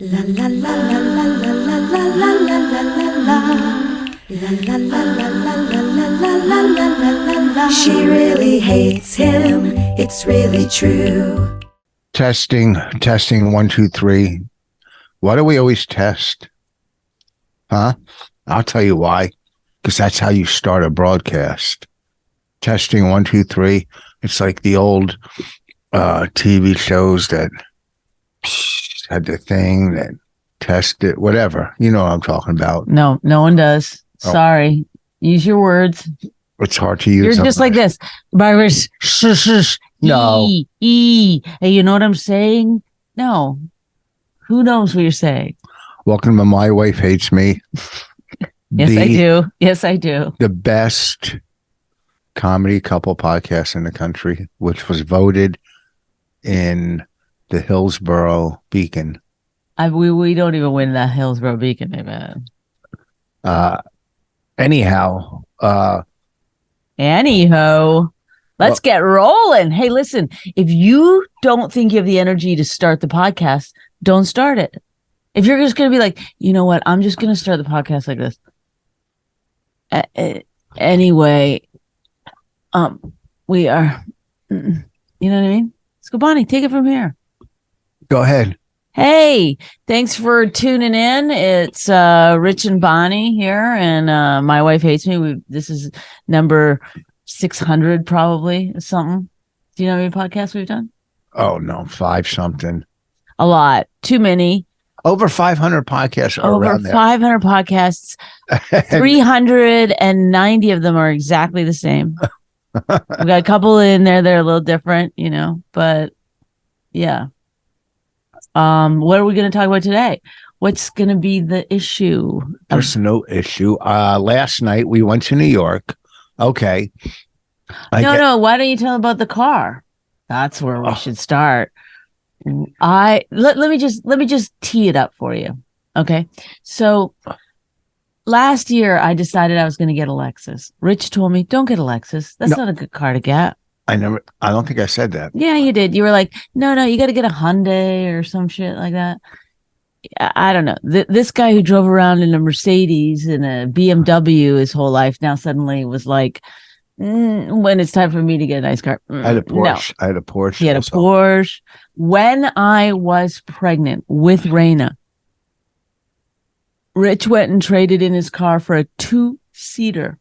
La la la la la la la la la la la la. La la la la la la la la la la la la. She really hates him. It's really true. Testing, 1, 2, 3. Why do we always test? Huh? I'll tell you why. Because that's how you start a broadcast. Testing, 1, 2, 3. It's like the old TV shows that had the thing that tested, whatever. You know what I'm talking about. No one does. Sorry. Use your words. It's hard to use. You're just like this. Virus. No. Hey, you know what I'm saying? No. Who knows what you're saying? Welcome to My Wife Hates Me. I do. Yes, I do. The best comedy couple podcast in the country, which was voted in the Hillsborough Beacon. We don't even win the Hillsborough Beacon, man. Anyhow, let's get rolling. Hey, listen, if you don't think you have the energy to start the podcast, don't start it. If you're just going to be like, you know what, I'm just going to start the podcast like this. Anyway, we are, you know what I mean? Let's go, Bonnie, take it from here. Go ahead. Hey, thanks for tuning in. It's Rich and Bonnie here, and My Wife Hates Me. This is number 600, probably, something. Do you know how many podcasts we've done? Oh, no, 5 something. A lot. Too many. Over 500 podcasts are around there. 500 podcasts. 390 of them are exactly the same. We got a couple in there that are a little different, but yeah. What are we going to talk about today? What's going to be the issue? There's no issue. Last night we went to New York. Okay. No. Why don't you tell about the car? That's where we should start. Let me just tee it up for you. Okay. So last year I decided I was going to get a Lexus. Rich told me, don't get a Lexus. That's not a good car to get. I don't think I said that. Yeah, you did. You were like, no, you got to get a Hyundai or some shit like that. I don't know. This guy who drove around in a Mercedes and a BMW his whole life now suddenly was like, when it's time for me to get a nice car. I had a Porsche. No. I had a Porsche. He had a Porsche. When I was pregnant with Raina, Rich went and traded in his car for a 2-seater.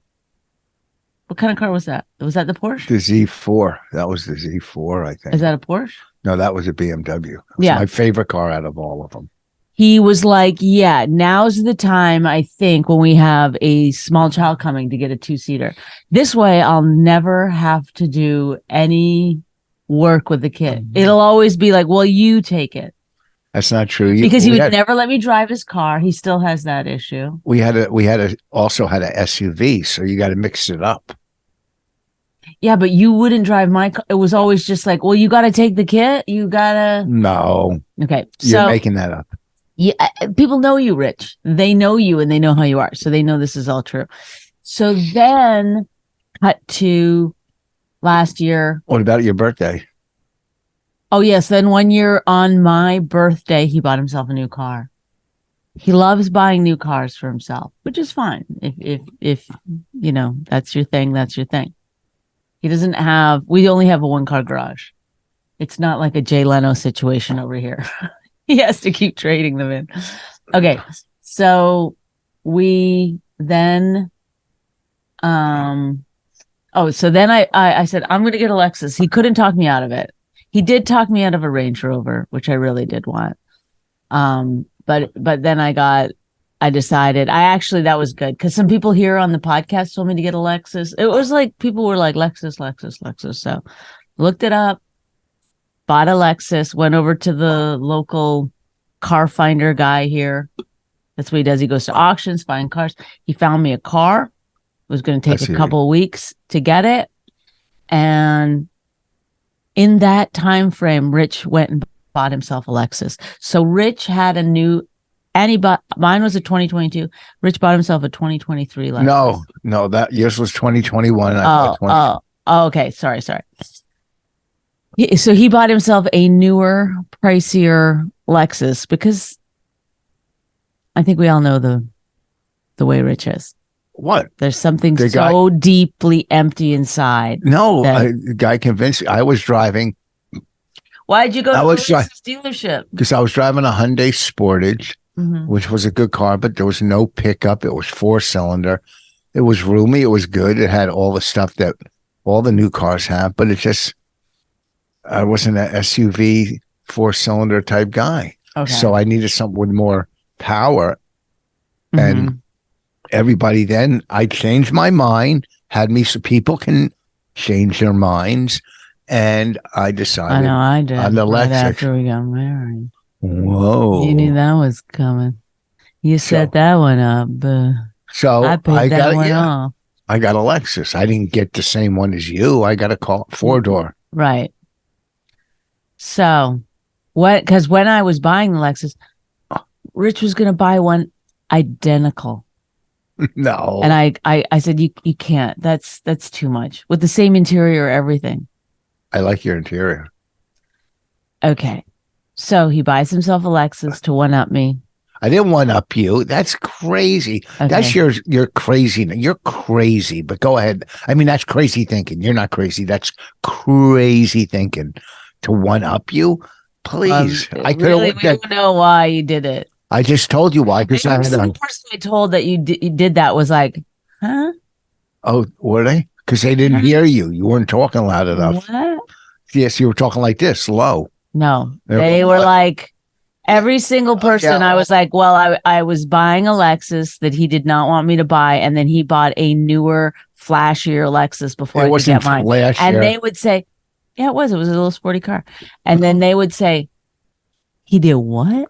What kind of car was that? Was that the Porsche? The Z4. That was the Z4, I think. Is that a Porsche? No, that was a BMW. It was my favorite car out of all of them. He was like, yeah, now's the time, I think, when we have a small child coming to get a 2-seater. This way, I'll never have to do any work with the kid. It'll always be like, well, you take it. That's not true. Because he would never let me drive his car. He still has that issue. We also had a SUV, so you got to mix it up. Yeah, but you wouldn't drive my car. It was always just like, well, you got to take the kid. You got to. No. Okay. You're making that up. Yeah. People know you, Rich. They know you and they know how you are. So they know this is all true. So then cut to last year. What about your birthday? Oh, yes. Then one year on my birthday, he bought himself a new car. He loves buying new cars for himself, which is fine. If that's your thing, that's your thing. We only have a 1-car garage. It's not like a Jay Leno situation over here. He has to keep trading them in. Okay. So we then, I said, I'm going to get a Lexus. He couldn't talk me out of it. He did talk me out of a Range Rover, which I really did want. But then I decided that was good because some people here on the podcast told me to get a Lexus. It was like people were like Lexus. So looked it up, bought a Lexus, went over to the local car finder guy here. That's what he does. He goes to auctions, find cars. He found me a car. It was going to take a couple of weeks to get it. And in that time frame, Rich went and bought himself a Lexus. So Rich had a new. Mine was a 2022. Rich bought himself a 2023 Lexus. No, that yours was 2021. Okay. Sorry. So he bought himself a newer, pricier Lexus because I think we all know the way Rich is. What? There's something The so deeply empty inside. No, that- the guy convinced me. I was driving Why'd you go I to was Alexa's dealership? because I was driving a Hyundai Sportage, Mhm. which was a good car, but there was no pickup. It was 4-cylinder. It was roomy. It was good. It had all the stuff that all the new cars have, but it just, I wasn't an SUV 4-cylinder type guy. Okay. So I needed something with more power. Mhm. And everybody then, I changed my mind, had me so people can change their minds. And I decided I know I did. on the right Lexus. after we got married. Whoa. You knew that was coming. You set that one up, but So I paid that one yeah, off. I got a Lexus. I didn't get the same one as you. I got a 4-door. Right. So because when I was buying the Lexus, Rich was going to buy one identical. No. And I said, you can't. That's too much. With the same interior, everything. I like your interior. Okay. So he buys himself a Lexus to one-up me. I didn't one up you. That's crazy. Okay. That's your crazy. You're crazy, but go ahead. I mean, that's crazy thinking. You're not crazy. That's crazy thinking to one up you. Please. I could really, have we don't know why you did it. I just told you why. Because Every single person I told that you did that was like, huh? Oh, were they? Because they didn't hear you. You weren't talking loud enough. What? Yes, you were talking like this, low. No, they were like, every single person. I was like, well, I was buying a Lexus that he did not want me to buy. And then he bought a newer, flashier Lexus before I could get mine. Flashier. And they would say, yeah, it was a little sporty car. And then they would say, he did what?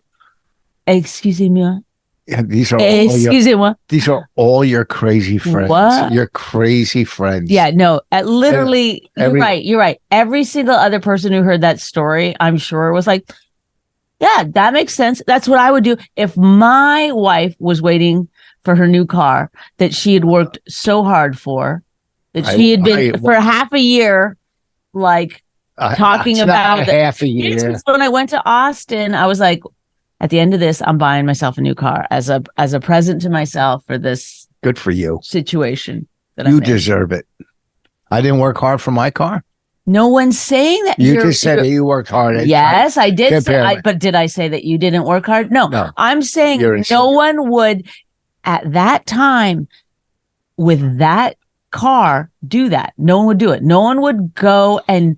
Excuse me. Yeah, these are all your crazy friends. What? Your crazy friends. Yeah, no, literally, you're right. Every single other person who heard that story, I'm sure, was like, yeah, that makes sense. That's what I would do if my wife was waiting for her new car that she had worked so hard for, that she had been for half a year, like talking about half a year. When I went to Austin, I was like, at the end of this, I'm buying myself a new car as a present to myself for this. Good for you. Situation that you deserve it. I didn't work hard for my car. No one's saying that. You just said that you worked hard. Yes, I did. But did I say that you didn't work hard? No. I'm saying no one would at that time with that car do that. No one would do it. No one would go and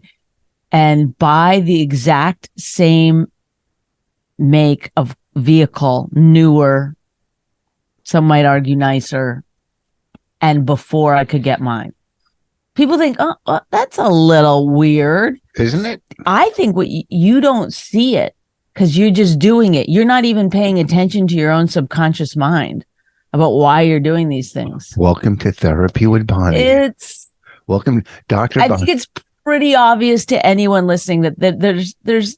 buy the exact same make of vehicle, newer, some might argue nicer, and before I could get mine. People think, oh, that's a little weird, isn't it? I think you don't see it because you're just doing it. You're not even paying attention to your own subconscious mind about why you're doing these things. Welcome to Therapy with Bonnie. Welcome, Dr. I think it's pretty obvious to anyone listening that there's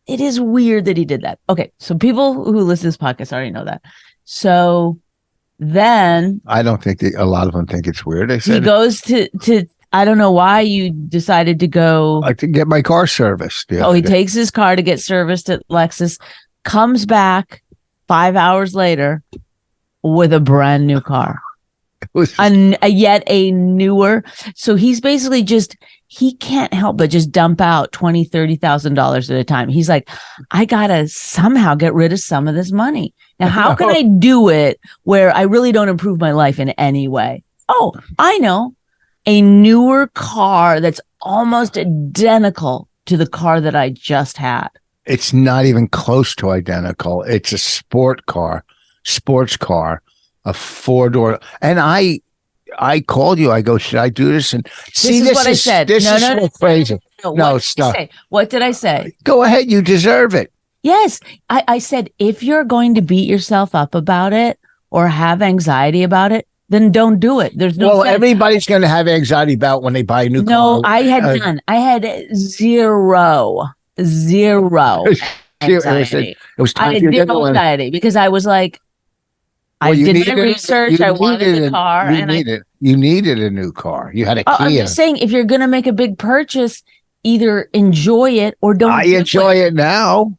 it is weird that he did that. Okay, so people who listen to this podcast already know that. So then I don't think a lot of them think it's weird. He goes to I don't know why you decided to go to get my car serviced. He takes his car to get serviced at Lexus, comes back 5 hours later with a brand new car. Yet a newer. So he's basically he can't help but just dump out $20,000-$30,000 at a time. He's like, I gotta somehow get rid of some of this money. Now, how can I do it where I really don't improve my life in any way? Oh, I know. A newer car that's almost identical to the car that I just had. It's not even close to identical. It's a sports car, a 4-door. And I called you. I go, should I do this? And see, this is what I said. This is so crazy. No, stop. What did I say? Go ahead. You deserve it. Yes. I said, if you're going to beat yourself up about it or have anxiety about it, then don't do it. There's no sense. Everybody's going to have anxiety about when they buy a new car. No, I had none. I had zero anxiety. It was time I had zero anxiety because I was like, I did my research. I wanted the car. You needed a new car. You had a Kia. I'm just saying, if you're going to make a big purchase, either enjoy it or don't. I enjoy it now.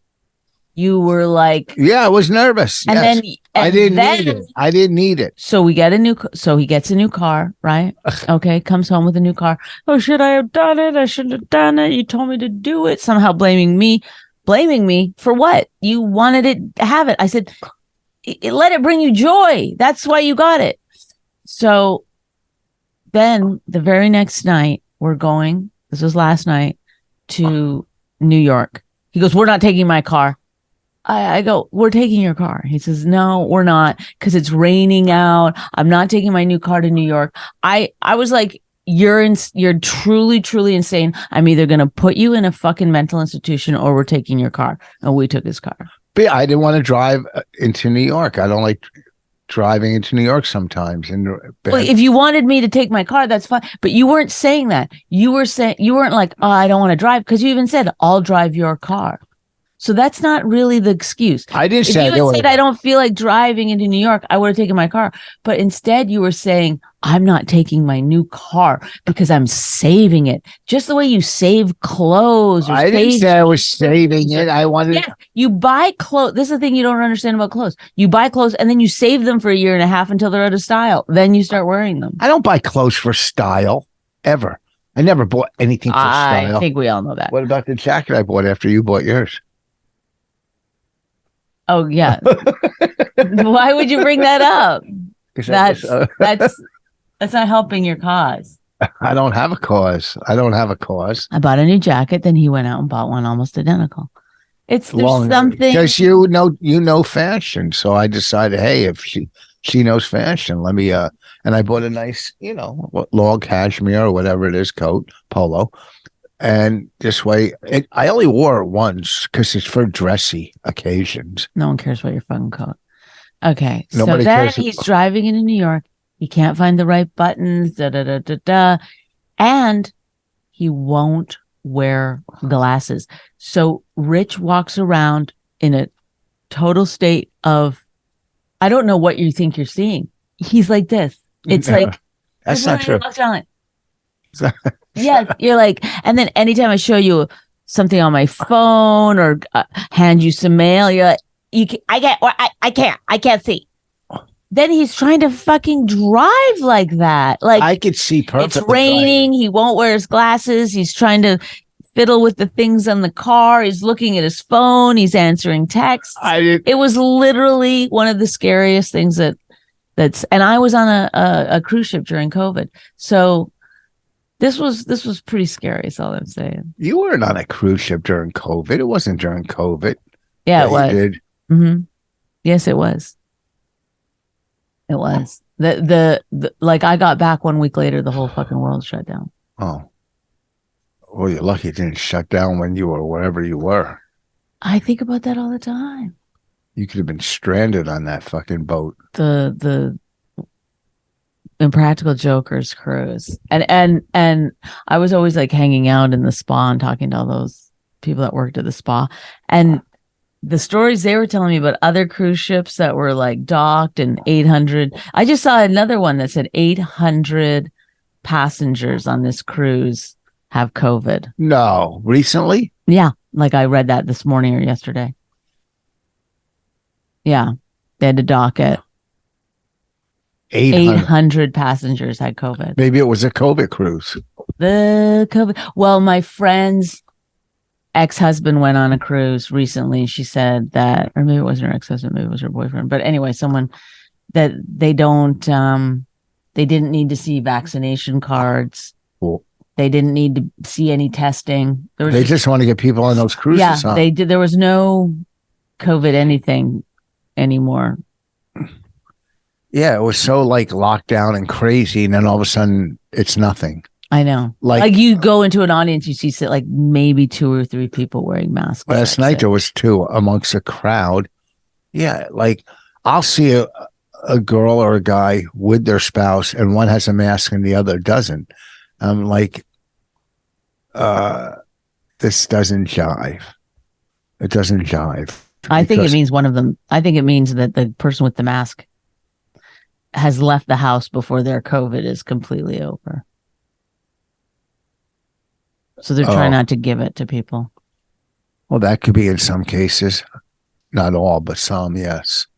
You were like, yeah, I was nervous. And then I didn't need it. I didn't need it. So he gets a new car, right? Okay, comes home with a new car. Oh, should I have done it? I shouldn't have done it. You told me to do it. Somehow blaming me for what? You wanted it to have it. I said, let it bring you joy. That's why you got it. So then the very next night, we're going, this was last night, to New York. He goes, we're not taking my car. I go, we're taking your car. He says, no, we're not, because it's raining out. I'm not taking my new car to New York. I was like, you're truly, truly insane. I'm either going to put you in a fucking mental institution or we're taking your car. And we took his car. But I didn't want to drive into New York. I don't like driving into New York sometimes. And well, if you wanted me to take my car, that's fine. But you weren't saying that. You weren't like, oh, I don't want to drive, because you even said, I'll drive your car. So that's not really the excuse. I didn't say. If you had said, I don't feel like driving into New York, I would have taken my car. But instead, you were saying, I'm not taking my new car because I'm saving it. Just the way you save clothes. I didn't say I was saving it. I wanted. Yes, you buy clothes. This is the thing you don't understand about clothes. You buy clothes and then you save them for a year and a half until they're out of style. Then you start wearing them. I don't buy clothes for style ever. I never bought anything for style. I think we all know that. What about the jacket I bought after you bought yours? Oh, yeah. Why would you bring that up? That's not helping your cause. I don't have a cause. I bought a new jacket, then he went out and bought one almost identical. There's something, because you know fashion. So I decided, hey, if she knows fashion, let me and I bought a nice, log cashmere or whatever it is, coat, polo. And this way, I only wore it once because it's for dressy occasions. No one cares about your fucking coat. Okay. Nobody so then cares. He's driving into New York. He can't find the right buttons, and he won't wear glasses. So Rich walks around in a total state of, I don't know what you think you're seeing. He's like this. It's like, that's not true. Yes, you're like, and then anytime I show you something on my phone or hand you some mail, you're like, I can't see. Then he's trying to fucking drive like that. Like, I could see perfectly. It's raining. He won't wear his glasses. He's trying to fiddle with the things on the car. He's looking at his phone. He's answering texts. It was literally one of the scariest things that's, and I was on a cruise ship during COVID. So this was pretty scary, is all I'm saying. You weren't on a cruise ship during COVID. It wasn't during COVID. Yeah, it was. You did. Mm-hmm. Yes, it was. It was. The like, I got back 1 week later, the whole fucking world shut down. Oh. Well, you're lucky it didn't shut down when you were wherever you were. I think about that all the time. You could have been stranded on that fucking boat. The Impractical Jokers cruise. And I was always like hanging out in the spa and talking to all those people that worked at the spa. And the stories they were telling me about other cruise ships that were like docked and 800. I just saw another one that said 800 passengers on this cruise have COVID. No, recently? Yeah. Like I read that this morning or yesterday. Yeah. They had to dock it. 800 passengers had COVID. Maybe it was a COVID cruise. The COVID. Well, my friend's ex-husband went on a cruise recently. She said that, or maybe it wasn't her ex-husband, maybe it was her boyfriend. But anyway, someone that they didn't need to see vaccination cards. Cool. They didn't need to see any testing. They just want to get people on those cruises. Yeah, huh? they did. There was no COVID anything anymore. Yeah, it was so like locked down and crazy, and then all of a sudden it's nothing. I know. Like you go into an audience, you see like maybe 2 or 3 people wearing masks. Last night there was 2 amongst a crowd. Yeah, like I'll see a girl or a guy with their spouse, and one has a mask and the other doesn't. I'm like, this doesn't jive. It doesn't jive. I think it means one of them. I think it means that the person with the mask has left the house before their COVID is completely over. So they're trying not to give it to people. Well, that could be in some cases. Not all, but some, yes.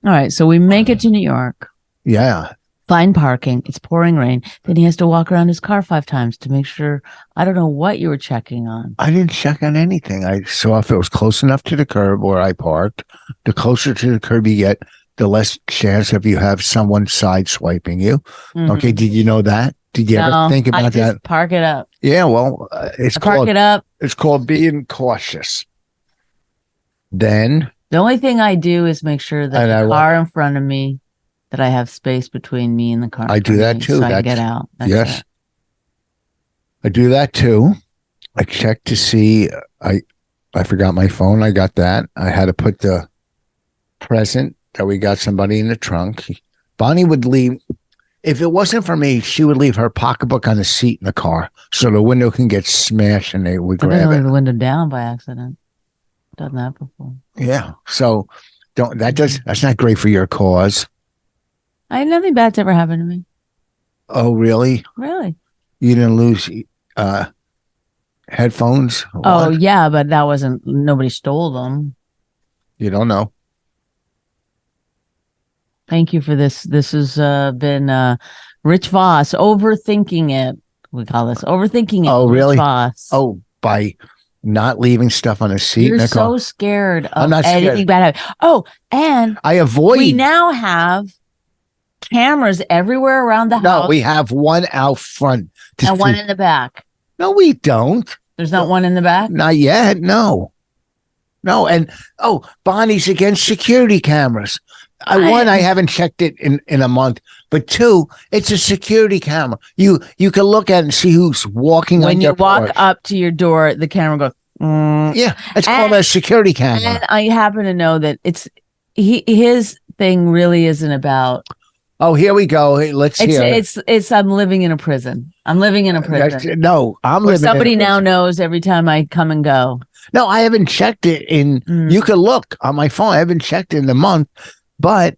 All right. So we make it to New York, Yeah. find parking. It's pouring rain. Then he has to walk around his car 5 times to make sure. I don't know what you were checking on. I didn't check on anything. I saw if it was close enough to the curb where I parked. The closer to the curb you get, the less chance of you have someone sideswiping you. Okay. Mhm. Did you know that? Did you ever think I about just that? park it up. Yeah. Well, it's I park called it up. it's called being cautious. Then The only thing I do is make sure that And the I wa- car in front of me, that I have space between me and the car. I in do front of that me too. So I can That's- get out. That's yes. it. I do that too. I check to see. I forgot my phone. I got that. I had to put the present that we got somebody in the trunk. Bonnie would leave. If it wasn't for me, she would leave her pocketbook on the seat in the car so the window can get smashed and they would I grab didn't leave it. the window down by accident. Done that before. Yeah. So that's not great for your cause. Nothing bad's ever happened to me. Oh, really? Really? You didn't lose headphones? Oh, What? yeah, but that wasn't, nobody stole them. You don't know. Thank you for this. This has been Rich Voss, overthinking it. We call this overthinking it. Oh, with really? Rich Voss. Oh, by not leaving stuff on a seat You're in the car. so scared of I'm not scared. anything bad happening. Oh, and I avoid. we now have cameras everywhere around the No, house we have one out front. and one in the back. No, we don't. There's not one in the back? Not yet. No. No. And Bonnie's against security cameras. I haven't checked it in a month, but 2, it's a security camera. You can look at it and see who's walking When on you your walk porch. up to your door, the camera goes, Yeah, it's called a security camera. And I happen to know that his thing really isn't about. Oh, here we go. Hey, let's hear it. It's I'm living in a prison. I'm living in a prison. No, I'm Where living. somebody now knows every time I come and go. No, I haven't checked it in. You can look on my phone. I haven't checked it in a month, but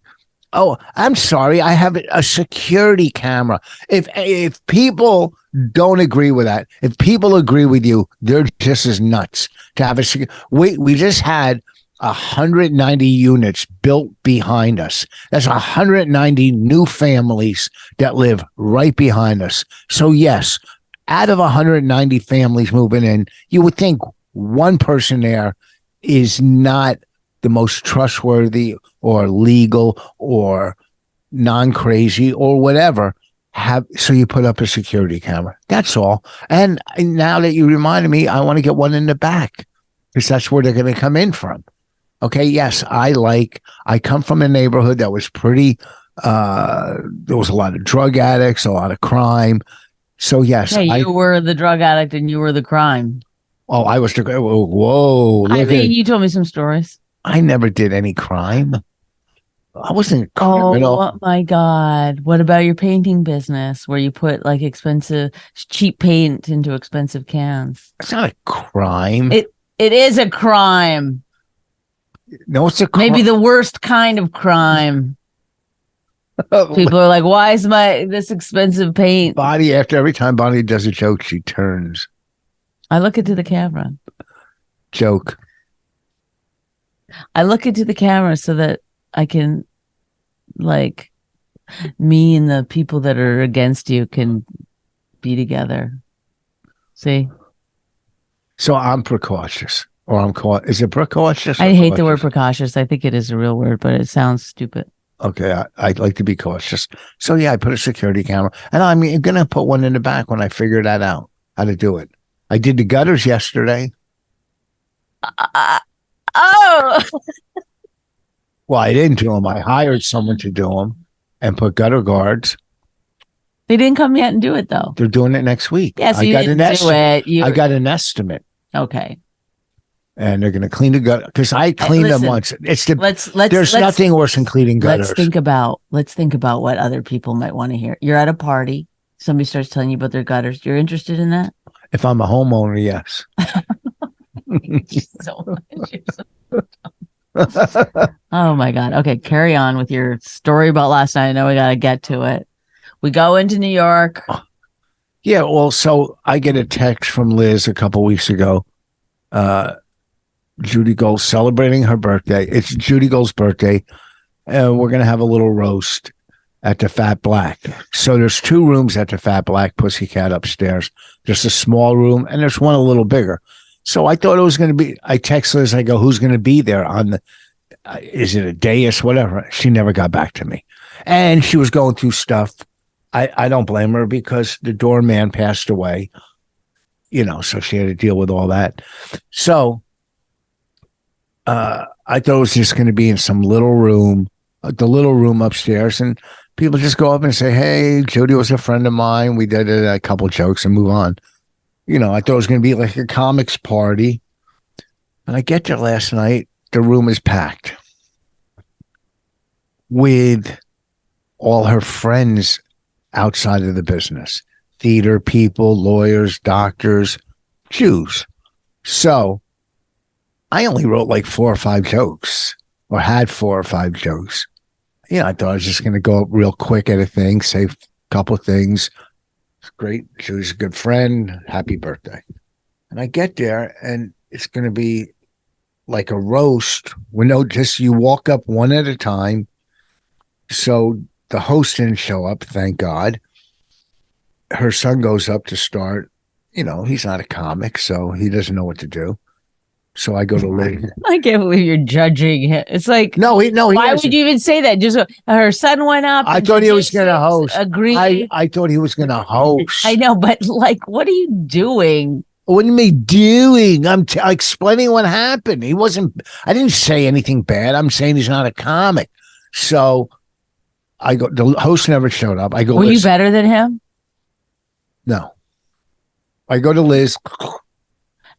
I'm sorry. I have a security camera. If people don't agree with that, if people agree with you, they're just as nuts to have a. We just had 190 units built behind us. That's 190 new families that live right behind us. So yes, out of 190 families moving in, you would think one person there is not the most trustworthy or legal or non-crazy or whatever. So you put up a security camera. That's all. And now that you reminded me, I want to get one in the back because that's where they're going to come in from. Okay. Yes. I come from a neighborhood that was pretty, there was a lot of drug addicts, a lot of crime. So yes. Hey, you were the drug addict and you were the crime. Oh, I was the, whoa. I mean, you told me some stories. I never did any crime. I wasn't criminal. Oh my God. What about your painting business where you put like cheap paint into expensive cans? It's not a crime. It is a crime. No, it's a crime. Maybe the worst kind of crime. People are like, why is this expensive paint? Every time Bonnie does a joke, she turns. I look into the camera. Joke. I look into the camera so that I can, like, me and the people that are against you can be together. See? So I'm precautious. Or is it precautious? I hate the word precautious. I think it is a real word, but it sounds stupid. Okay, I'd like to be cautious. So yeah, I put a security camera. And I'm going to put one in the back when I figure that out, how to do it. I did the gutters yesterday. Oh! Well, I didn't do them. I hired someone to do them and put gutter guards. They didn't come yet and do it, though. They're doing it next week. Yes, you didn't do it. I got an estimate. Okay. And they're going to clean the gutter because I cleaned them once. There's nothing worse than cleaning gutters. Let's think about what other people might want to hear. You're at a party. Somebody starts telling you about their gutters. You're interested in that? If I'm a homeowner, yes. Oh my God. Okay, carry on with your story about last night. I know we got to get to it. We go into New York. Yeah, well, so I get a text from Liz a couple weeks ago. Judy Gold celebrating her birthday. It's Judy Gold's birthday. we're going to have a little roast at the Fat Black. So there's 2 rooms at the Fat Black Pussycat upstairs. There's a small room and there's one a little bigger. So I thought it was going to be, I text Liz, I go, who's going to be there on the, is it a dais, whatever? She never got back to me. And she was going through stuff. I don't blame her because the doorman passed away, so she had to deal with all that. So I thought it was just going to be in some little room, the little room upstairs, and people just go up and say, hey, Judy was a friend of mine. We did a couple jokes and move on. I thought it was going to be like a comics party. And I get there last night. The room is packed with all her friends outside of the business. Theater people, lawyers, doctors, Jews. So I only wrote like 4 or 5 jokes, or had 4 or 5 jokes. I thought I was just going to go up real quick at a thing, say a couple of things. It's great. She was a good friend. Happy birthday. And I get there and it's going to be like a roast. Just you walk up one at a time. So the host didn't show up, thank God. Her son goes up to start. He's not a comic, so he doesn't know what to do. So I go to Liz. I can't believe you're judging him. It's like, why would you even say that? Just her son went up. I thought he was going to host. Agreed. I thought he was going to host. I know, but like, what are you doing? What am I doing? I'm explaining what happened. I didn't say anything bad. I'm saying he's not a comic. So I go, the host never showed up. I go, were you better than him? No. I go to Liz.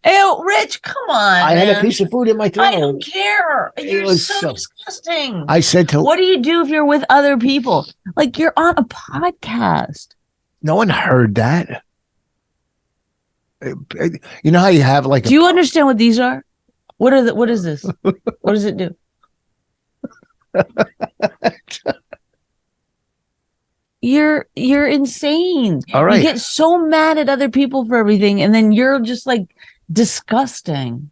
Ew, Rich, come on. I had a piece of food in my throat. I don't care. You're so disgusting. I said to, what do you do if you're with other people? Like, you're on a podcast. No one heard that. You know how you have like. Do you understand what these are? What is this? What does it do? You're insane. All right. You get so mad at other people for everything, and then you're just like disgusting.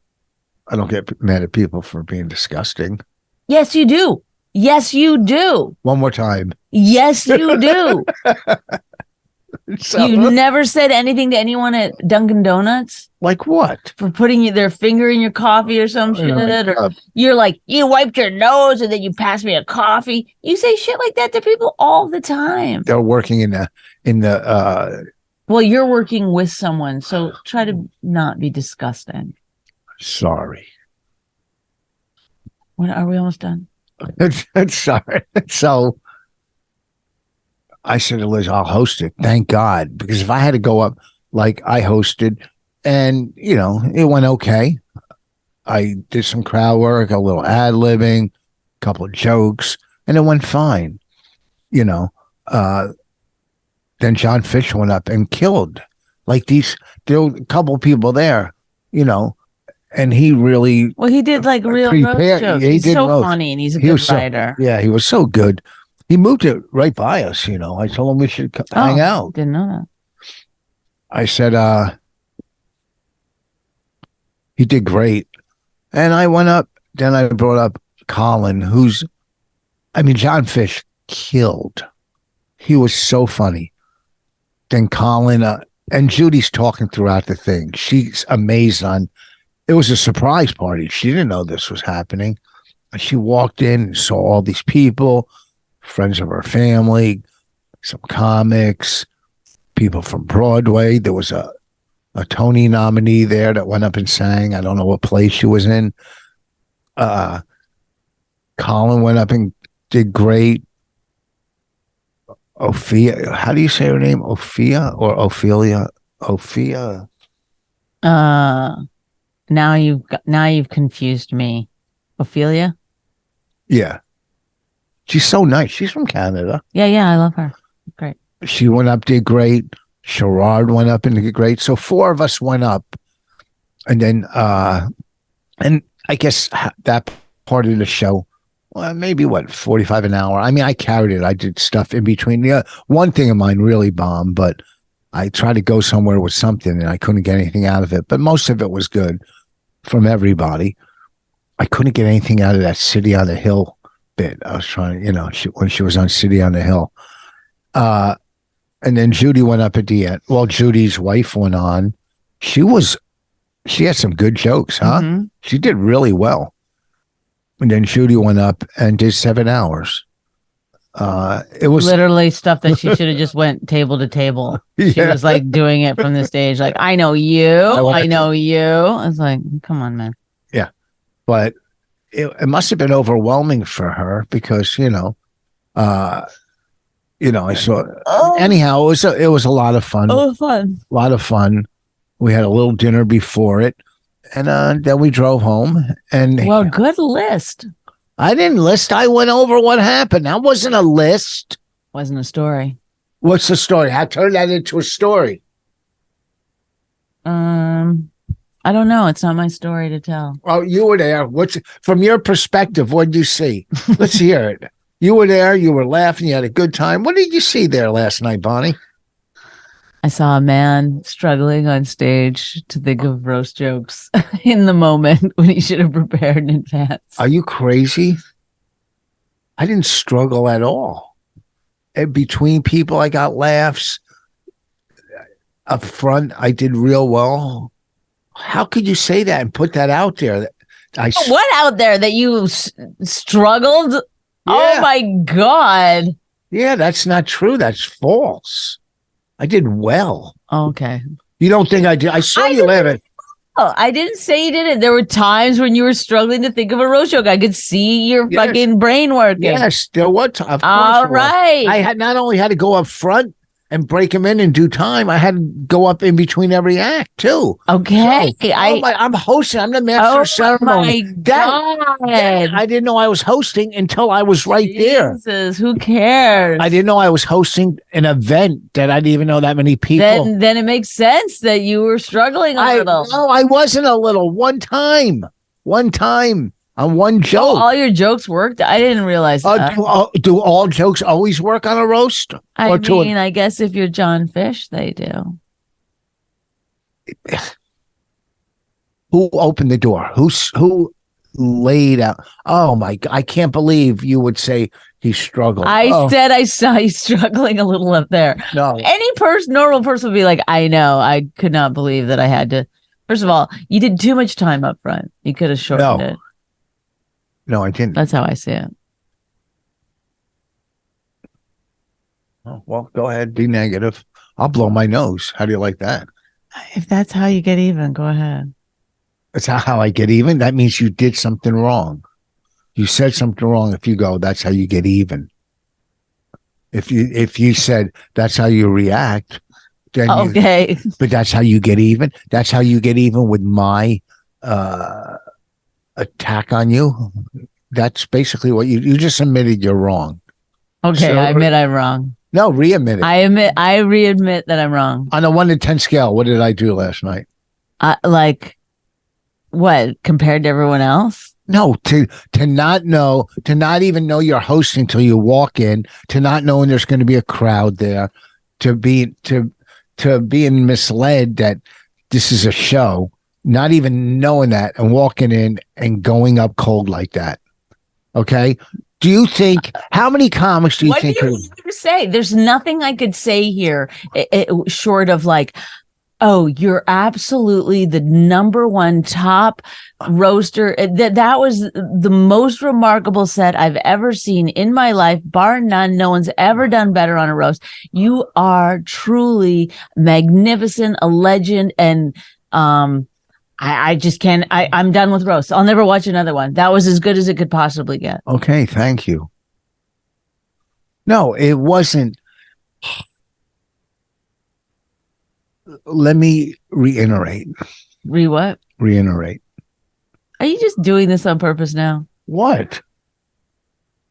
I don't get mad at people for being disgusting. Yes, you do. Yes, you do. One more time. Yes, you do. So, you never said anything to anyone at Dunkin' Donuts? Like what? For putting their finger in your coffee or some shit? Or you're like, you wiped your nose and then you passed me a coffee. You say shit like that to people all the time. They're working in the well, you're working with someone, so try to not be disgusting. Sorry. What, are we almost done? Sorry. So I said to Liz, I'll host it. Thank God. Because if I had to go up like I hosted and, it went okay. I did some crowd work, a little ad-libbing, a couple of jokes, and it went fine. Then John Fish went up and killed. Like there were a couple of people there, and he really. Well, he did like real roast jokes. He's so funny and he's a good writer. He was so good. He moved it right by us, I told him we should hang out. Didn't know that. I said, he did great. And I went up, then I brought up Colin, John Fish killed. He was so funny. Then Colin, and Judy's talking throughout the thing. She's amazed it was a surprise party. She didn't know this was happening. She walked in and saw all these people, friends of her family, some comics, people from Broadway. There was a Tony nominee there that went up and sang. I don't know what play she was in. Colin went up and did great. Ophia, how do you say her name? Ophia or Ophelia? Ophia. Now you've confused me. Ophelia? Yeah. She's so nice. She's from Canada. Yeah, I love her. Great. She went up, did great. Sherrod went up and did great. So 4 of us went up. And then, and I guess that part of the show, well, maybe 45 an hour. I carried it. I did stuff in between. Yeah, one thing of mine really bombed, but I tried to go somewhere with something and I couldn't get anything out of it. But most of it was good from everybody. I couldn't get anything out of that City on the Hill bit. I was trying, when she was on City on the Hill. And then Judy went up at the end. Well, Judy's wife went on. She had some good jokes, huh? Mm-hmm. She did really well. And then Judy went up and did 7 hours. It was literally stuff that she should have just went table to table. She was like doing it from the stage. Like, I know you. I know you. I was like, come on, man. Yeah. But it must have been overwhelming for her because, I saw. Anyhow, it was a lot of fun. Oh, fun. A lot of fun. We had a little dinner before it, and then we drove home. And well, good list. I didn't list. I went over what happened. That wasn't a list. Wasn't a story. What's the story? How turn that into a story? I don't know. It's not my story to tell. Oh, you were there. From your perspective? What did you see? Let's hear it. You were there. You were laughing. You had a good time. What did you see there last night, Bonnie? I saw a man struggling on stage to think of roast jokes in the moment when he should have prepared in advance. Are you crazy? I didn't struggle at all. And between people, I got laughs. Up front, I did real well. How could you say that and put that out there? What out there that you struggled? Yeah. Oh my God. Yeah, that's not true. That's false. I did well. Okay. You don't think I did? I saw you laughing. Oh, I didn't say you didn't. There were times when you were struggling to think of a roast joke. I could see your fucking brain working. Yes, there was. Of course. All right. I had not only had to go up front and break them in due time, I had to go up in between every act too. Okay. So, I'm hosting. I'm the master of ceremony. Oh my God. I didn't know I was hosting until I was right there. Jesus, who cares? I didn't know I was hosting an event that I didn't even know that many people. Then it makes sense that you were struggling a little. No, I wasn't a little. One time on one joke. All your jokes worked? I didn't realize that. Do all jokes always work on a roast? I guess if you're John Fish, they do. Who opened the door? Who laid out? Oh my God! I can't believe you would say he struggled. I said I saw you struggling a little up there. No, any normal person would be like, I know. I could not believe that I had to. First of all, you did too much time up front. You could have shortened it. No, I didn't. That's how I see it. Oh, well, go ahead. Be negative. I'll blow my nose. How do you like that? If that's how you get even, go ahead. That's how I get even. That means you did something wrong. You said something wrong. If you go, that's how you get even. If you said that's how you react, then okay. But that's how you get even. That's how you get even with my attack on you. That's basically what you just admitted you're wrong. Okay, so, I admit I'm wrong. No, re-admit it. I re-admit that I'm wrong. On a 1 to 10 scale, what did I do last night? Like what, compared to everyone else? No, to not know, to not even know you're hosting till you walk in, to not knowing there's going to be a crowd there, to being misled that this is a show, not even knowing that and walking in and going up cold like that. Okay. Do you think, how many comics do you think? What do you say? There's nothing I could say here short of like, oh, you're absolutely the number one top roaster. That was the most remarkable set I've ever seen in my life, bar none. No one's ever done better on a roast. You are truly magnificent, a legend, and I just can't. I'm done with roasts. I'll never watch another one. That was as good as it could possibly get. Okay, thank you. No, it wasn't. Let me reiterate. What? Reiterate. Are you just doing this on purpose now? What?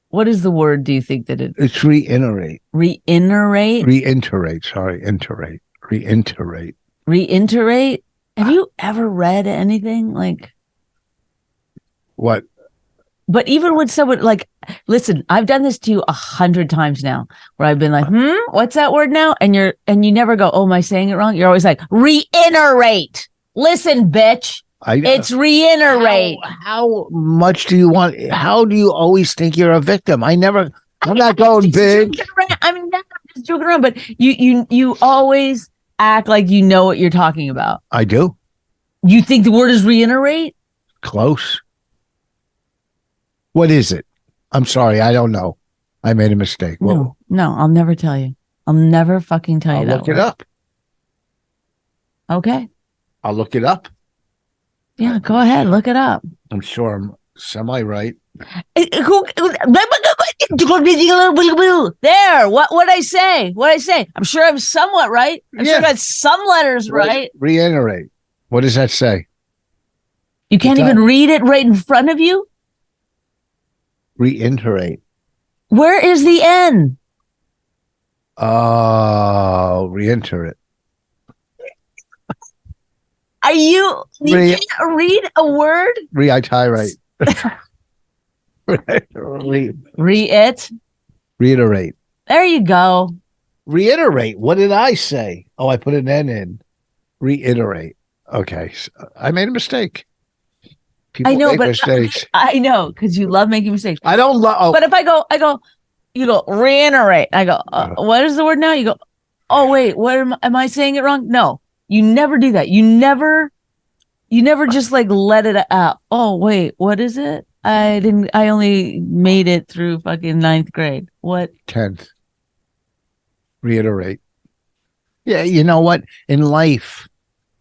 What is the word, do you think that it is? It's reiterate. Reiterate? Reiterate. Sorry, iterate. Reiterate. Reiterate? Have you ever read anything like... What? But even when someone like, listen, I've done this to you 100 times now, where I've been like, what's that word now? And you never go, oh, am I saying it wrong? You're always like, reiterate. Listen, bitch. It's reiterate. How much do you want? How do you always think you're a victim? I'm not going big. I mean, I'm just joking around, but you always act like you know what you're talking about. I do. You think the word is reiterate? Close. What is it? I'm sorry. I don't know. I made a mistake. No, I'll never tell you. I'll never fucking tell you I'll that look it word. up. Okay. I'll look it up. Yeah, go ahead. Look it up. I'm sure I'm semi-right. There. What I say? I'm sure I'm somewhat right. I'm sure I got some letters right. Reiterate. What does that say? You can't even read it right in front of you? Reiterate. Where is the N? Oh, reiterate. You can't read a word? Reiterate. Reiterate. There you go. Reiterate. What did I say? Oh, I put an N in. Reiterate. Okay. So I made a mistake. People I know, make but mistakes. I know, because you love making mistakes. I don't love. Oh. But if I go, you go, reiterate. I go, what is the word now? You go, oh, wait, what am I saying it wrong? No, you never do that. You never just like let it out. Oh, wait, what is it? I only made it through fucking 9th grade. What? 10th. Reiterate. Yeah, you know what? In life,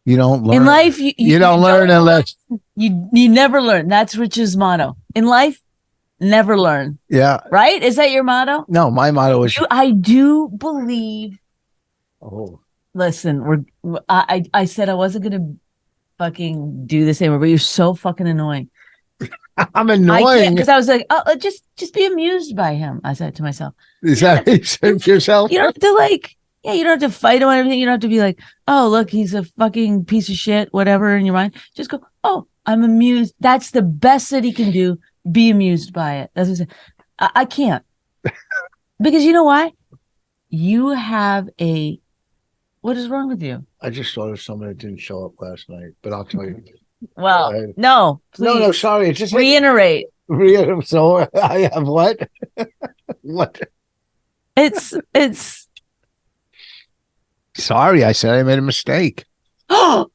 you don't learn. In life, you don't learn unless you never learn. That's Rich's motto. In life, never learn. Yeah. Right? Is that your motto? No, my motto is. I do believe. Oh. Listen, I said I wasn't gonna fucking do this anymore, but you're so fucking annoying. I'm annoying because I was like, oh, just be amused by him. I said to myself. Is that what you said to yourself? You don't have to you don't have to fight him or anything. You don't have to be like, oh, look, he's a fucking piece of shit, whatever in your mind. Just go, oh, I'm amused. That's the best that he can do. Be amused by it. That's what I said. I can't. Because you know why? You have what is wrong with you? I just thought of someone that didn't show up last night, but I'll tell you. Well, no, please. No, sorry. It's just reiterate. So I have what? What? It's. Sorry, I said I made a mistake. Oh,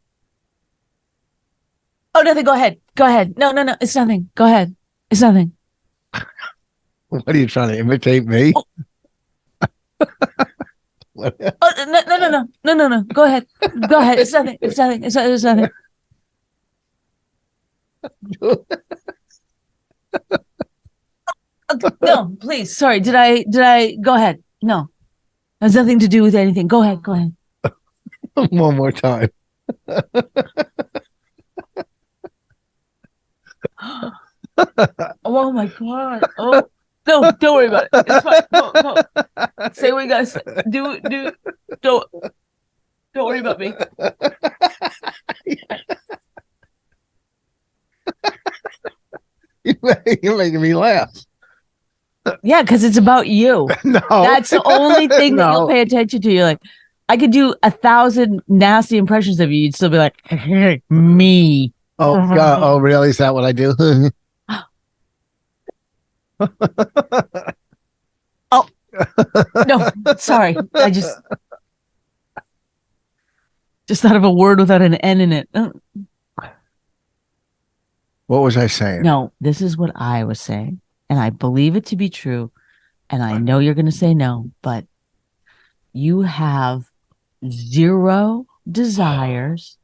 nothing. Go ahead. No. It's nothing. Go ahead. It's nothing. What are you trying to imitate me? Oh, no. Go ahead. It's nothing. It's nothing. No, please. Sorry. Did I go ahead? No. It has nothing to do with anything. Go ahead. One more time. Oh my God. Oh no, don't worry about it. It's fine. No. Say what you guys say. Don't worry about me. You're making me laugh. Yeah, because it's about you. No. That's the only thing that you'll pay attention to. You're like, I could do 1,000 nasty impressions of you. You'd still be like, me. Oh, God. Oh, really? Is that what I do? Oh, no. Sorry. I just thought of a word without an N in it. What was I saying? No, this is what I was saying. And I believe it to be true. And I know you're going to say no, but you have zero desires.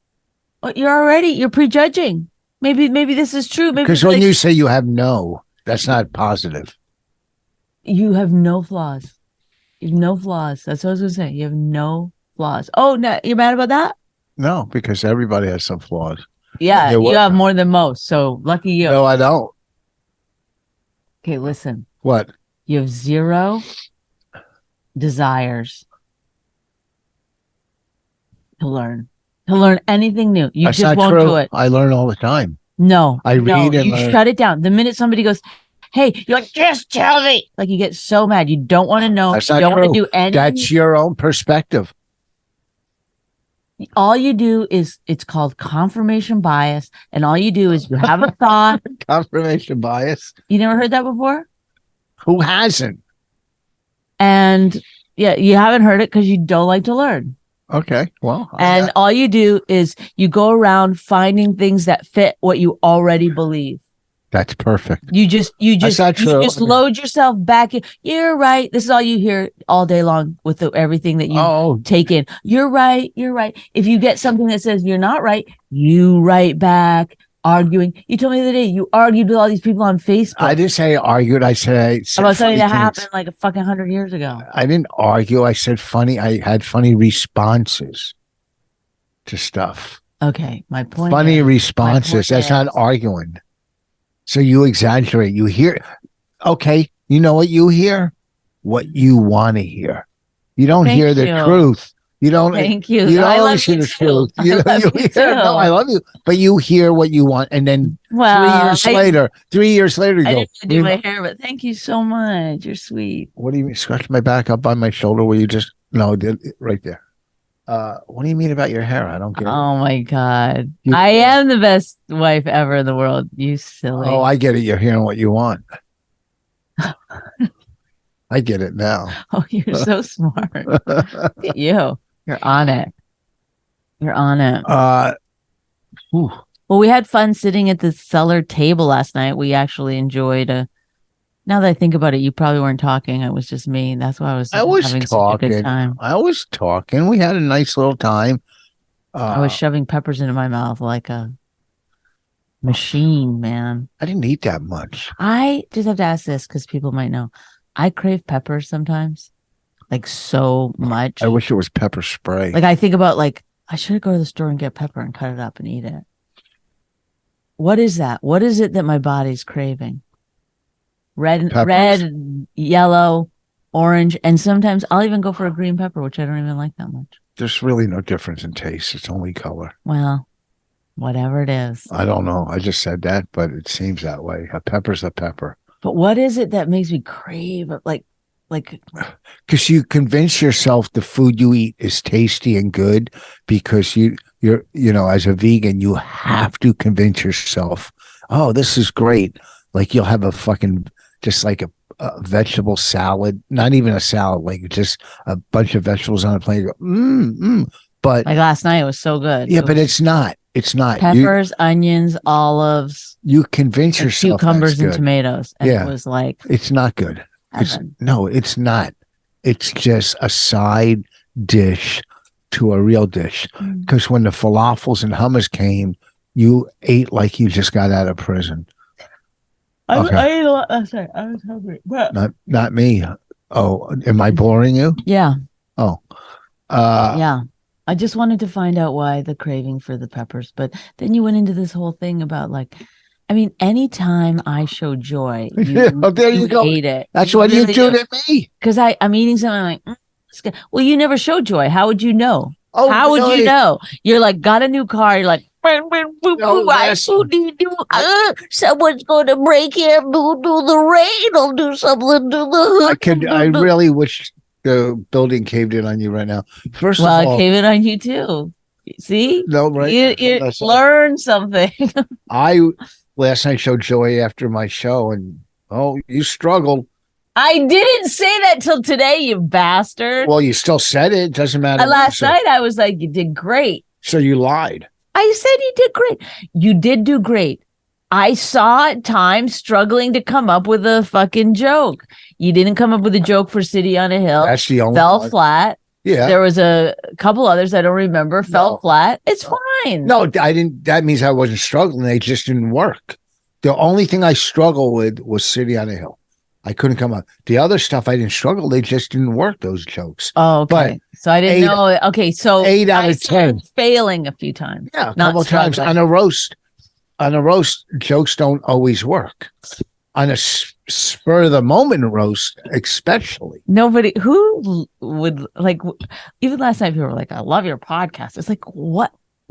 Well, you're prejudging. Maybe this is true. Because when you say you have no, that's not positive. You have no flaws. You have no flaws. That's what I was going to say. You have no flaws. Oh, no, you're mad about that? No, because everybody has some flaws. Yeah, you have more than most. So lucky you. No, I don't. Okay, listen. What? You have zero desires to learn anything new. You That's just not won't true. do it. I learn all the time. No, I read and you learn. shut it down. The minute somebody goes, hey, you're like, just tell me. Like you get so mad. You don't want to know. That's You not don't true. want to do anything. That's your own perspective. all you do is, it's called confirmation bias, and all you do is you have a thought. Confirmation bias. You never heard that before? Who hasn't? And yeah, you haven't heard it because you don't like to learn. Okay. Well, And all you do is you go around finding things that fit what you already believe. that's perfect. You just not true. I mean- load yourself back in. You're right. This is all you hear all day long with everything that you take in. You're right. You're right. If you get something that says you're not right, you write back arguing. You told me the other day you argued with all these people on Facebook. I didn't say argued. I said about something that funny happened things. like a fucking 100 years ago. I didn't argue. I said funny. I had funny responses to stuff. Okay, my point. Funny is, responses. That's not arguing. So you exaggerate. You hear. Okay. You know what you hear? What you want to hear. You don't Thank hear the you. truth. You don't. Thank you. You don't I love always hear you the too. truth. You I love you too. No, I love you. But you hear what you want, and then Well, 3 years later, you I go. didn't do my hair, but thank you so much. You're sweet. What do you mean? Scratch my back up on my shoulder? Where you just right there. What do you mean about your hair? I don't get it. Oh my God. You- I am the best wife ever in the world. You silly. Oh, I get it. You're hearing what you want. I get it now. Oh, you're so smart. Look at you. You're on it. You're on it. Whew. Well, we had fun sitting at the cellar table last night. We actually enjoyed now that I think about it, you probably weren't talking. It was just me. That's why I was having such a good time. I was talking. We had a nice little time. I was shoving peppers into my mouth like a machine, man. I didn't eat that much. I just have to ask this because people might know. I crave peppers sometimes, like so much. I wish it was pepper spray. Like I think about I should go to the store and get pepper and cut it up and eat it. What is that? What is it that my body's craving? Red, yellow, orange, and sometimes I'll even go for a green pepper, which I don't even like that much. There's really no difference in taste. It's only color. Well, whatever it is. I don't know. I just said that, but it seems that way. A pepper's a pepper. But what is it that makes me crave like because you convince yourself the food you eat is tasty and good because you're as a vegan you have to convince yourself, oh, this is great. Like you'll have a fucking just like a vegetable salad, not even a salad, like just a bunch of vegetables on a plate. You go, But like last night it was so good. Yeah, but it's not. It's not peppers, onions, olives. You convince yourself cucumbers and tomatoes. And it was like it's not good. Heaven. It's not. It's just a side dish to a real dish. Because when the falafels and hummus came, you ate like you just got out of prison. I ate a lot last night. I was hungry. But not me. Oh, am I boring you? Yeah. Oh. Yeah. I just wanted to find out why the craving for the peppers. But then you went into this whole thing about anytime I show joy, there you go. Ate it. That's what you do to me. Because I'm eating something, I'm like, it's good. Well, you never show joy. How would you know? Oh, how would you know? You're like, got a new car. You're like, someone's going to break here. Do the rain. I'll do something to the hood. I really wish the building caved in on you right now. First of all, it caved in on you too. See? No, right? You learn something. Last night showed joy after my show, and you struggled. I didn't say that till today, you bastard. Well, you still said it. It doesn't matter. Last night I was like, you did great. So you lied. I said you did great. You did do great. I saw at times struggling to come up with a fucking joke. You didn't come up with a joke for City on a Hill. That's the only Fell one. flat. Yeah. There was a couple others I don't remember. Fell flat. It's fine. No, I didn't. That means I wasn't struggling. They just didn't work. The only thing I struggled with was City on a Hill. I couldn't come up. The other stuff I didn't struggle. They just didn't work, those jokes. Oh, okay. So I didn't know. Okay, so 8 out of 10. Failing a few times. Yeah, a couple of times. On a roast, jokes don't always work. On a spur of the moment roast, especially. Nobody who would even last night people were like, I love your podcast. It's like, what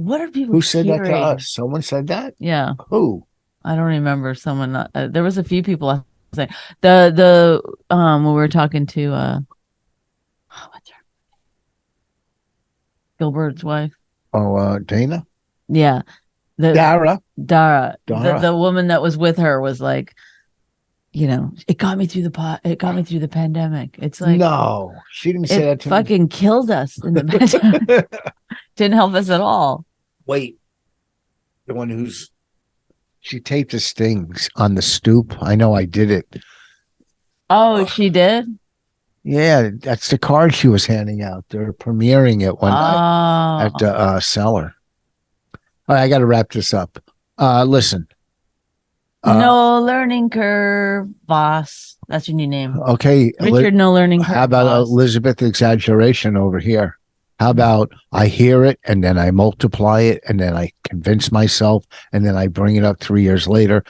are people Who said hearing? that to us? Someone said that? Yeah. Who? I don't remember someone. There was a few people saying the when we were talking to what's her Gilbert's wife. Dana? Yeah. The Dara? Dara, Dara. the woman that was with her was like, it got me through it got me through the pandemic. It's like No, she didn't say that it to me. fucking killed us in the pandemic. Didn't help us at all. Wait, the one she taped the stings on the stoop. I know I did it. Oh, she did? Yeah, that's the card she was handing out. They're premiering it one night at the cellar. All right, I got to wrap this up. Listen. No learning curve, boss. That's your new name. Okay. Richard, no learning curve. How about boss. Elizabeth exaggeration over here? How about I hear it and then I multiply it and then I convince myself and then I bring it up 3 years later.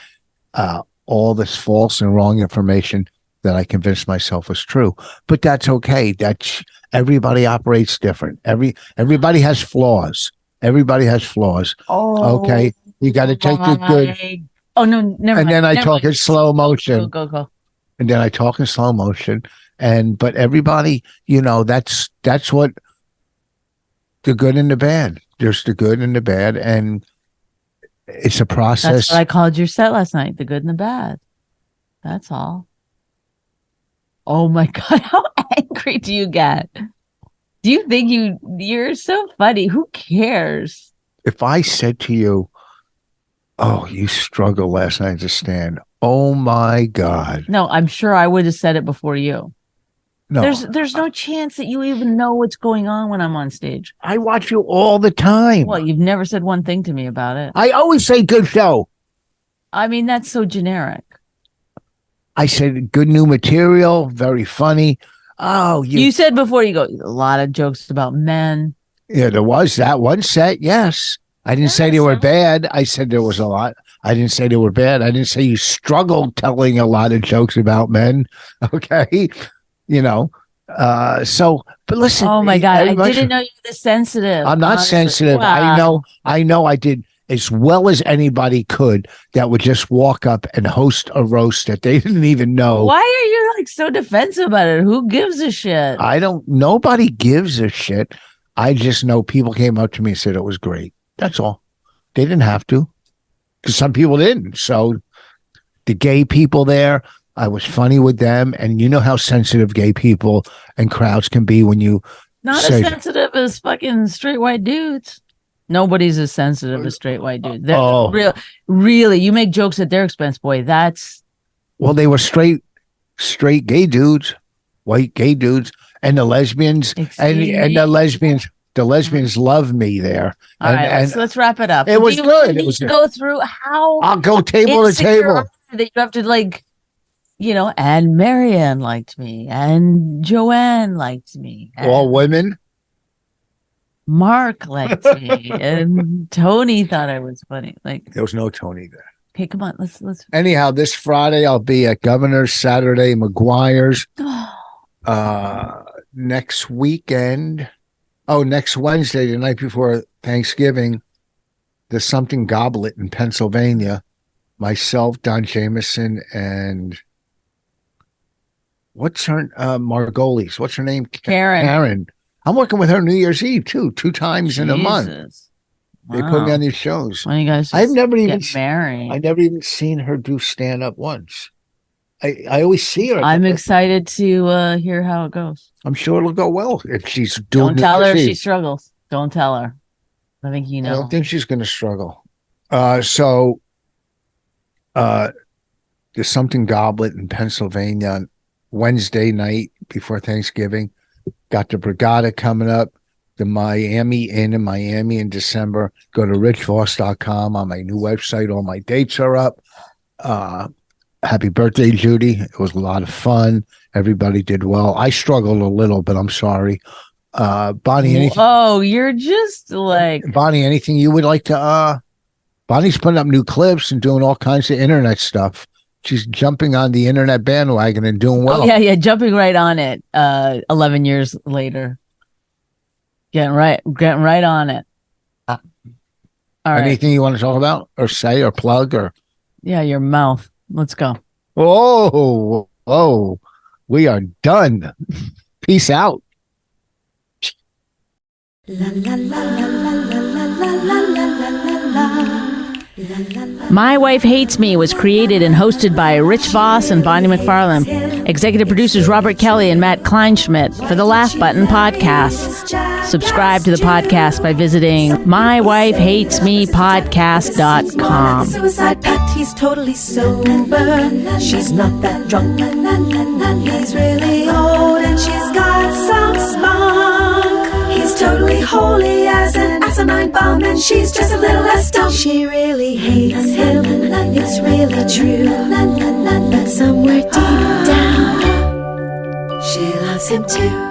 All this false and wrong information that I convinced myself was true. But that's okay. Everybody operates different. Everybody has flaws. Everybody has flaws. Oh, okay. You got to take the good. Oh no, never and mind. then I Never talk mind. in slow motion. Go. And then I talk in slow motion. But everybody, that's what the good and the bad. There's the good and the bad, and it's a process. That's what I called your set last night, the good and the bad. That's all. Oh my God, how angry do you get? Do you think you're so funny? Who cares? If I said to you, oh, you struggled last night to stand. Oh my God. No, I'm sure I would have said it before you. No. There's no chance that you even know what's going on when I'm on stage. I watch you all the time. Well, you've never said one thing to me about it. I always say good show. I mean, that's so generic. I said good new material, very funny. Oh, you said before you go, a lot of jokes about men. Yeah, there was that one set. Yes. I didn't say they were bad. I said there was a lot. I didn't say they were bad. I didn't say you struggled telling a lot of jokes about men. Okay. But listen. Oh my God. I didn't know you were this sensitive. I'm not sensitive. Wow. I know I did as well as anybody could that would just walk up and host a roast that they didn't even know. Why are you like so defensive about it? Who gives a shit? Nobody gives a shit. I just know people came up to me and said it was great. That's all. They didn't have to, because some people didn't. So the gay people there, I was funny with them. And you know how sensitive gay people and crowds can be when you not as sensitive as fucking straight white dudes. Nobody's as sensitive as straight white dudes. They're really, you make jokes at their expense, boy. Well, they were straight gay dudes, white gay dudes, and the lesbians, and the lesbians. The lesbians love me there. All right, let's wrap it up. It was good. It was good. Go through how I'll go table to table. That you have to and Marianne liked me, and Joanne liked me. All women. Mark liked me, and Tony thought I was funny. There was no Tony there. Okay, come on. Let's. Anyhow, this Friday I'll be at Governor's, Saturday McGuire's. Next weekend. Oh, next Wednesday, the night before Thanksgiving, there's something Goblet in Pennsylvania. Myself, Don Jameson, and what's her Margolis? What's her name? Karen. I'm working with her New Year's Eve too, 2 times in a month. Wow. They put me on these shows. Why you guys I've never even married. I never even seen her do stand up once. I always see her. I'm excited to hear how it goes. I'm sure it'll go well if she's doing. Don't tell her if she struggles. Don't tell her. I think you know. I don't think she's going to struggle. So there's something Goblet in Pennsylvania on Wednesday night before Thanksgiving. Got the Brigada coming up. The Miami Inn in Miami in December. Go to richvoss.com on my new website. All my dates are up. Happy birthday, Judy. It was a lot of fun. Everybody did well. I struggled a little, but I'm sorry. Bonnie, anything? Oh, you're just like... Bonnie, anything you would like to... Bonnie's putting up new clips and doing all kinds of internet stuff. She's jumping on the internet bandwagon and doing well. Oh, yeah, jumping right on it 11 years later. Getting right on it. All right. Anything you want to talk about or say or plug or... Yeah, your mouth. Let's go. Oh, we are done. Peace out. La la la la la la la. My Wife Hates Me was created and hosted by Rich Voss and Bonnie McFarlane. Executive producers Robert Kelly and Matt Kleinschmidt for the Laugh Button podcast. Subscribe to the podcast by visiting mywifehatesmepodcast.com. Suicide pact, he's totally sober. She's not that drunk. He's really old and she's got some spunk. He's totally holy as an asinine bomb, and she's just a little less dumb. She really hates him, it's really true. But somewhere deep down, she loves him too.